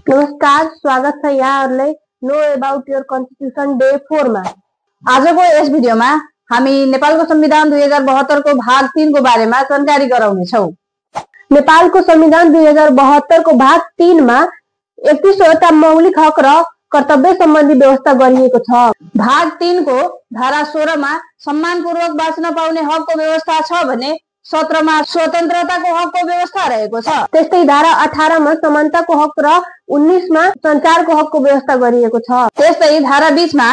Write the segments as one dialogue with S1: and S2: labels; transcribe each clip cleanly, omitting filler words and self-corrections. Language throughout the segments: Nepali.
S1: नमस्कार, स्वागत छ यहाँहरुलाई know about your constitution day 4 मा।
S2: आजको यस भिडियोमा हामी नेपालको संविधान 2072 को भाग 3 को बारेमा जानकारी गराउने छौं।
S1: नेपालको संविधान 2072 को भाग 3 मा 31 वटा मौलिक हक र कर्तव्य सम्बन्धी व्यवस्था गरिएको छ।
S2: भाग 3 को धारा 16 मा सम्मानपूर्वक बाँच्न पाउने हकको व्यवस्था छ भने 17 मा स्वतन्त्रताको हकको व्यवस्था रहेको छ।
S1: त्यस्तै धारा 18 मा समानताको हक र 19 मा सञ्चारको हकको व्यवस्था गरिएको छ।
S2: त्यस्तै धारा 20 मा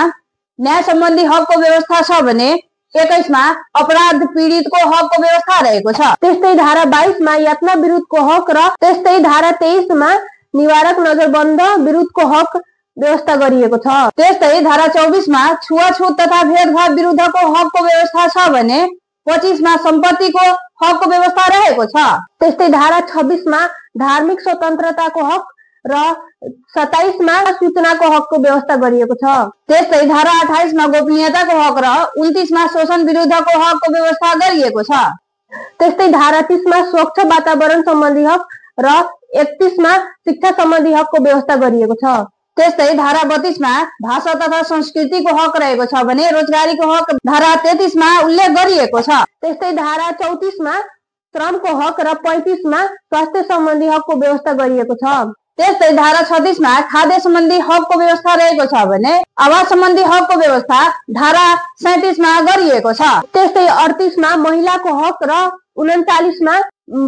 S2: न्याय सम्बन्धी हकको व्यवस्था छ भने 21 मा अपराध पीडितको हकको व्यवस्था रहेको छ।
S1: त्यस्तै धारा 22 मा यातना विरुद्धको हक र त्यस्तै धारा 23 मा निवारक नजरबन्द विरुद्धको हक व्यवस्था गरिएको छ।
S2: त्यस्तै धारा 24 मा छुवाछुत तथा भेदभाव विरुद्धको हकको व्यवस्था छ भने 25 मा सम्पत्तिको हकको व्यवस्था रहेको छ।
S1: त्यस्तै धारा 26 मा धार्मिक स्वतन्त्रताको हक र 27 मा सूचनाको हकको व्यवस्था गरिएको छ।
S2: त्यस्तै धारा 28 मा गोपनीयताको हक र 29 मा शोषण विरुद्धको हकको व्यवस्था गरिएको छ।
S1: त्यस्तै धारा 30 मा स्वच्छ वातावरण सम्बन्धी हक र 31 मा शिक्षा सम्बन्धी हकको व्यवस्था गरिएको छ।
S2: त्यस्तै धारा 32 मा भाषा तथा संस्कृतिको हक रहेको छ भने रोजगारीको हक धारा 33 मा उल्लेख गरिएको छ।
S1: त्यस्तै धारा 34 मा श्रमको हक र 35 मा स्वास्थ्य सम्बन्धी हकको व्यवस्था गरिएको छ।
S2: त्यस्तै धारा 36 मा खाद्य सम्बन्धी हकको व्यवस्था रहेको छ भने आवास सम्बन्धी हकको व्यवस्था धारा 37 मा गरिएको छ।
S1: त्यस्तै 38 मा महिलाको हक र 39 मा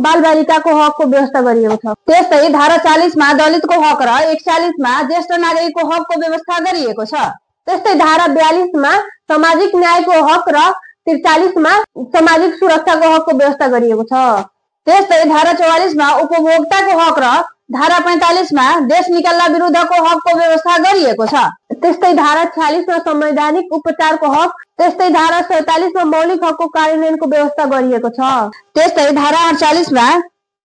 S1: बालबालिकाको हकको व्यवस्था गरिएको छ।
S2: त्यस्तै धारा 40 मा दलितको हक र 41 मा ज्येष्ठ नागरिकको हकको व्यवस्था गरिएको छ।
S1: त्यस्तै धारा 42 मा सामाजिक न्यायको हक र 43 मा सामाजिक सुरक्षाको हकको व्यवस्था गरिएको छ।
S2: त्यस्तै धारा 44 मा उपभोक्ताको हक र धारा 45 मा देश निकाल्न विरुद्धको हकको व्यवस्था गरिएको छ।
S1: त्यस्तै धारा 46 मा संवैधानिक उपचारको हक, त्यस्तै धारा 47 मा मौलिक हकको कार्यान्वयनको व्यवस्था गरिएको छ।
S2: त्यस्तै धारा 48 मा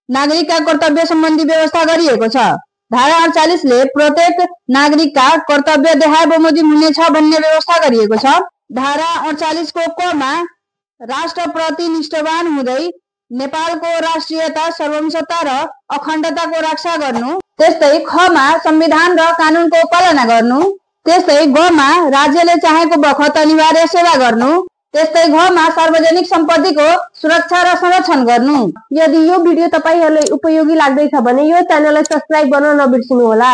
S2: नागरिकका कर्तव्य सम्बन्धी व्यवस्था गरिएको छ। धारा 48 ले प्रत्येक नागरिकका कर्तव्य देहाय बमोजिम हुनेछ भन्ने व्यवस्था गरिएको छ। धारा 48 को क मा राष्ट्रप्रति निष्ठावान हुँदै नेपालको राष्ट्रियता, सार्वभौमता र अखण्डताको रक्षा गर्नु। त्यस्तै ख मा संविधान र कानूनको पालना गर्नु। त्यस्तै ग मा राज्यले चाहेको बखत अनिवार्य सेवा गर्नु। त्यस्तै घ मा सार्वजनिक सम्पत्तिको सुरक्षा र संरक्षण गर्नु।
S1: यदि यो भिडियो तपाईहरुलाई उपयोगी लाग्दैछ भने यो च्यानललाई सब्स्क्राइब गर्न नबिर्सनु होला।